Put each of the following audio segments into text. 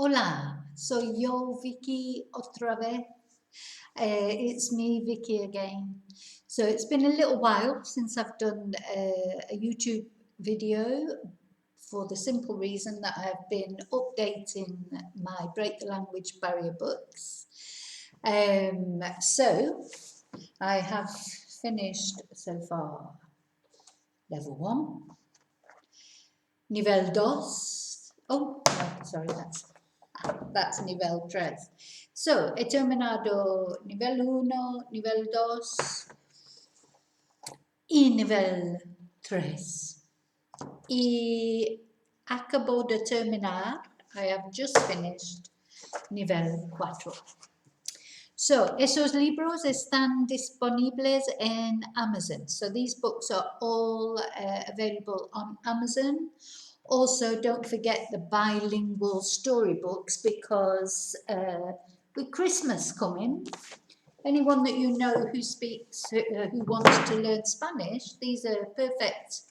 Hola, soy yo, Vicky, otra vez. It's me, Vicky, again. So it's been a little while since I've done a YouTube video for the simple reason that I've been updating my Break the Language Barrier books. So I have finished so far level 1, nivel 2. Oh, no, sorry, that's nivel 3. So, he terminado nivel 1, nivel 2 y nivel 3. Y acabo de terminar, I have just finished nivel 4. So, esos libros están disponibles en Amazon. So, these books are all available on Amazon. Also, don't forget the bilingual storybooks because with Christmas coming, anyone that you know who speaks, who wants to learn Spanish, these are perfect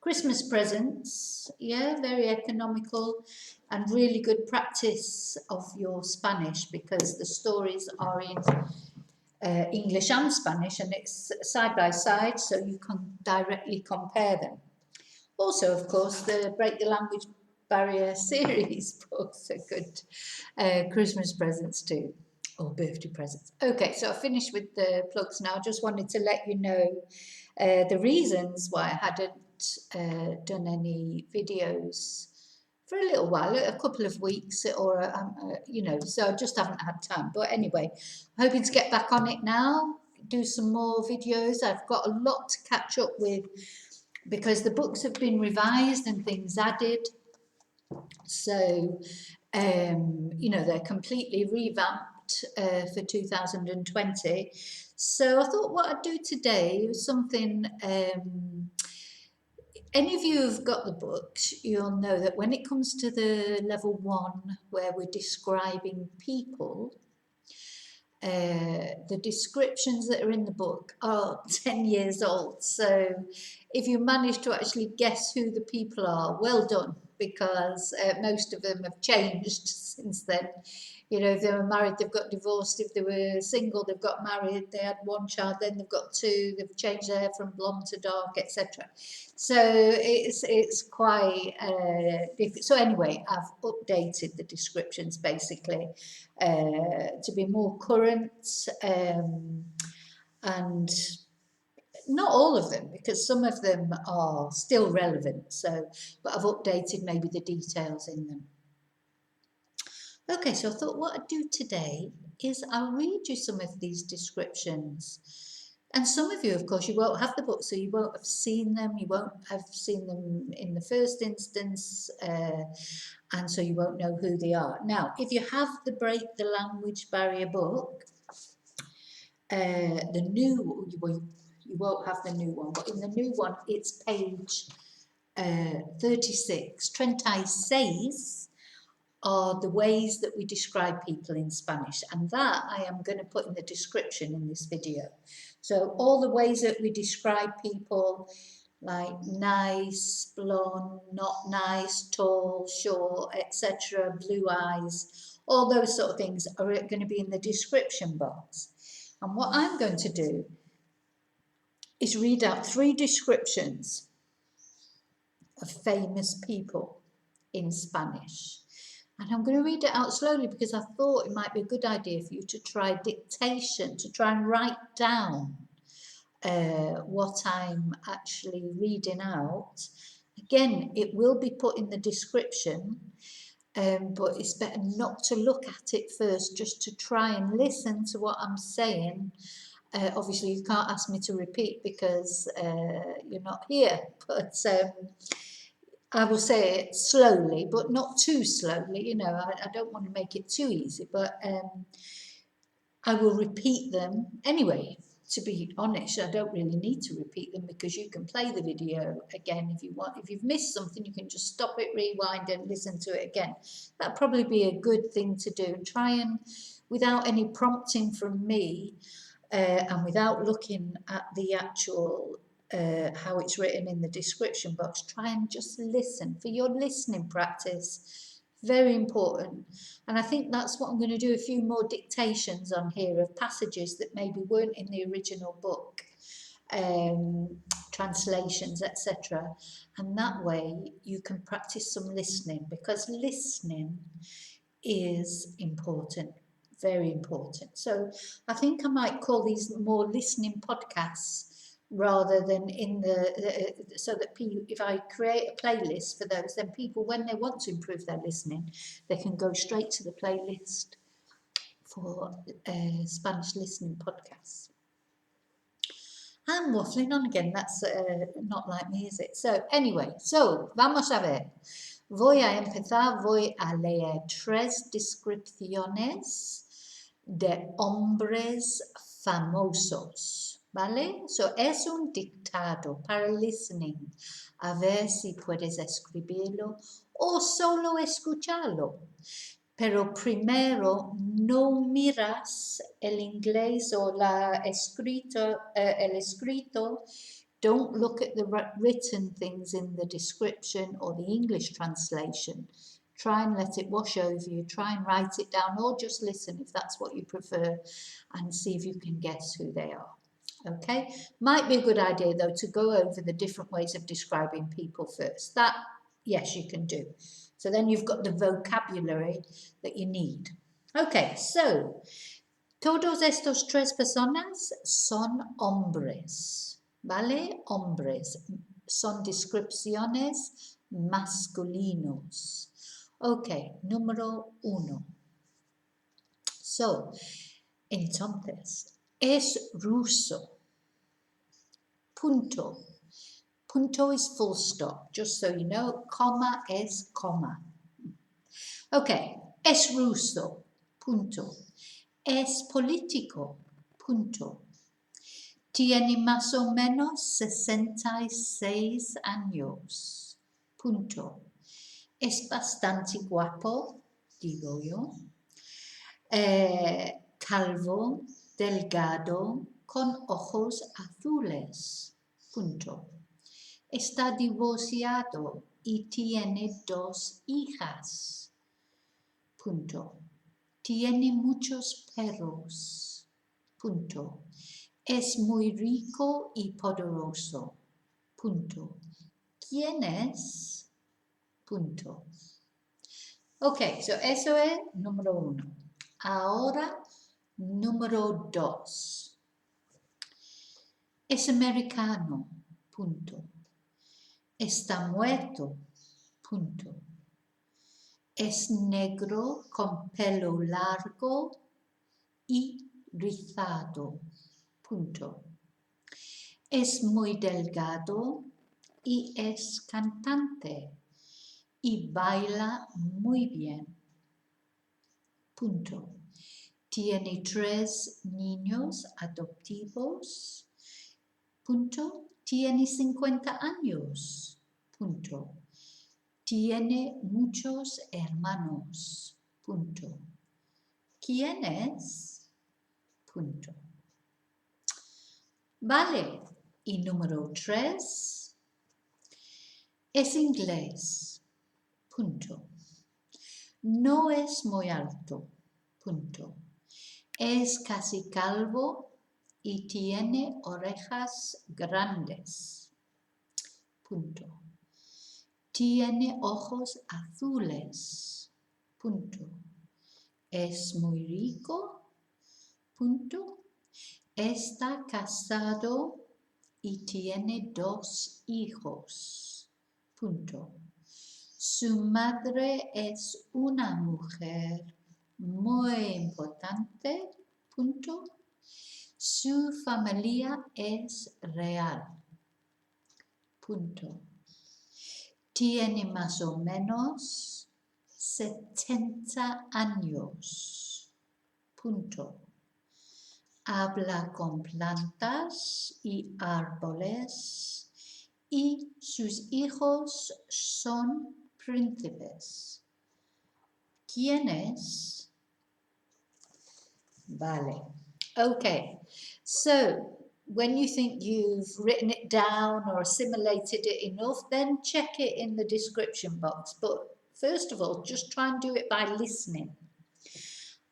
Christmas presents. Yeah, very economical and really good practice of your Spanish because the stories are in English and Spanish and it's side by side, so you can directly compare them. Also, of course, the Break the Language Barrier series books are good Christmas presents too, or birthday presents. Okay, so I finished with the plugs now. Just wanted to let you know the reasons why I hadn't done any videos for a little while, a couple of weeks, or so I just haven't had time. But anyway, I'm hoping to get back on it now, do some more videos. I've got a lot to catch up with because the books have been revised and things added. So, they're completely revamped for 2020. So I thought what I'd do today was something, any of you who've got the books, you'll know that when it comes to the level 1, where we're describing people, the descriptions that are in the book are 10 years old. So if you manage to actually guess who the people are, well done, because most of them have changed since then. You know, if they were married, they've got divorced. If they were single, they've got married. They had 1 child, then they've got 2. They've changed their hair from blonde to dark, etc. So it's quite different. So anyway, I've updated the descriptions basically to be more current, and not all of them, because some of them are still relevant. So, but I've updated maybe the details in them. Okay, so I thought what I'd do today is I'll read you some of these descriptions. And some of you, of course, you won't have the book, so you won't have seen them. You won't have seen them in the first instance, and so you won't know who they are. Now, if you have the Break the Language Barrier book, the new, you won't have the new one, but in the new one, it's page 36. 36 are the ways that we describe people in Spanish, and that I am going to put in the description in this video. So all the ways that we describe people, like nice, blonde, not nice, tall, short, etc., blue eyes, all those sort of things are going to be in the description box. And what I'm going to do is read out 3 descriptions of famous people in Spanish. And I'm going to read it out slowly because I thought it might be a good idea for you to try dictation, to try and write down what I'm actually reading out. Again, it will be put in the description, but it's better not to look at it first, just to try and listen to what I'm saying. Obviously, you can't ask me to repeat because you're not here, but I will say it slowly, but not too slowly. You know, I don't want to make it too easy, but I will repeat them anyway. To be honest, I don't really need to repeat them because you can play the video again if you want. If you've missed something, you can just stop it, rewind and listen to it again. That'd probably be a good thing to do. Try and, without any prompting from me, and without looking at the actual how it's written in the description box, try and just listen for your listening practice. Very important. And I think that's what I'm going to do, a few more dictations on here of passages that maybe weren't in the original book, translations, etc. And that way you can practice some listening, because listening is important, very important. So I think I might call these more listening podcasts rather than in the so that people, if I create a playlist for those, then people, when they want to improve their listening, they can go straight to the playlist for Spanish listening podcasts. I'm waffling on again, that's not like me, is it? So anyway, so vamos a ver. Voy a empezar, voy a leer 3 descripciones de hombres famosos, ¿vale? So es un dictado para listening. A ver si puedes escribirlo o solo escucharlo. Pero primero no miras el inglés o el escrito. Don't look at the written things in the description or the English translation. Try and let it wash over you. Try and write it down, or just listen if that's what you prefer, and see if you can guess who they are. Okay? Might be a good idea, though, to go over the different ways of describing people first. That, yes, you can do. So then you've got the vocabulary that you need. Okay, so todos estos 3 personas son hombres, ¿vale? Hombres. Son descripciones masculinos. Okay, número 1. So, entonces, es ruso. Punto. Punto is full stop, just so you know. Coma es coma. Okay, es ruso. Punto. Es político. Punto. Tiene más o menos 66 años. Punto. Es bastante guapo, digo yo. Calvo, delgado, con ojos azules. Punto. Está divorciado y tiene 2 hijas. Punto. Tiene muchos perros. Punto. Es muy rico y poderoso. Punto. ¿Quién es? Punto. Ok, so eso es número 1. Ahora, número 2. Es americano. Punto. Está muerto. Punto. Es negro con pelo largo y rizado. Punto. Es muy delgado y es cantante y baila muy bien. Punto. Tiene 3 niños adoptivos. Punto. Tiene 50 años. Punto. Tiene muchos hermanos. Punto. ¿Quién es? Punto. Vale. Y número 3. Es inglés. Punto. No es muy alto. Punto. Es casi calvo y tiene orejas grandes. Punto. Tiene ojos azules. Punto. Es muy rico. Punto. Está casado y tiene 2 hijos. Punto. Su madre es una mujer muy importante. Punto. Su familia es real. Punto. Tiene más o menos 70 años. Punto. Habla con plantas y árboles y sus hijos son príncipes. ¿Quién es? Vale. Okay. So, when you think you've written it down or assimilated it enough, then check it in the description box. But First of all, just try and do it by listening.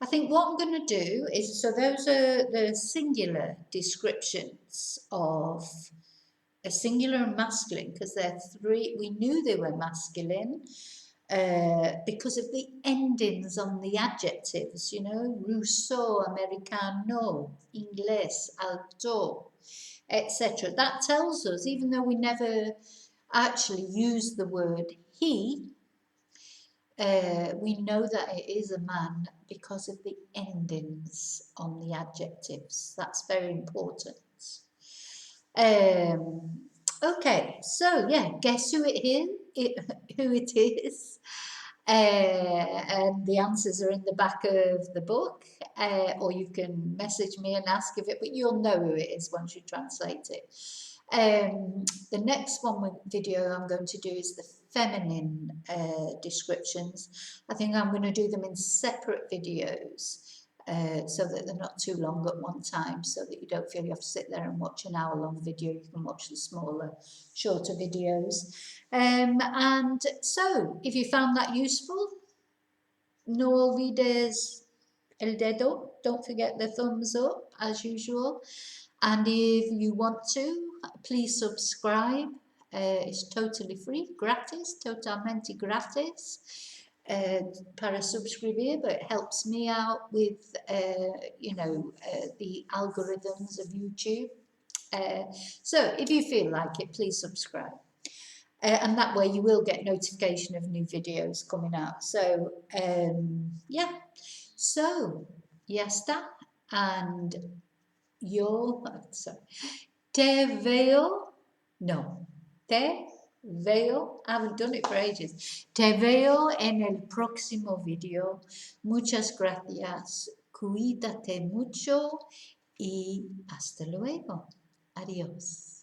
I think what I'm going to do is, so those are the singular descriptions of a singular and masculine, because they're three. We knew they were masculine because of the endings on the adjectives, you know, Russo, Americano, Inglés, alto, etc. That tells us, even though we never actually use the word he, we know that it is a man because of the endings on the adjectives. That's very important. Okay, so yeah, guess who it is? Who it is? And the answers are in the back of the book, or you can message me and ask if it, but you'll know who it is once you translate it. The next video I'm going to do is the feminine descriptions. I think I'm going to do them in separate videos so that they're not too long at one time, so that you don't feel you have to sit there and watch an hour-long video. You can watch the smaller, shorter videos. And so, if you found that useful, no olvides el dedo. Don't forget the thumbs up, as usual. And if you want to, please subscribe. It's totally free, gratis, totalmente gratis. Para subscribir, but it helps me out with, the algorithms of YouTube. So if you feel like it, please subscribe. And that way you will get notification of new videos coming out. So, yeah. So, ya está. And te veo, I've done it for ages. Te veo en el próximo video. Muchas gracias. Cuídate mucho y hasta luego. Adiós.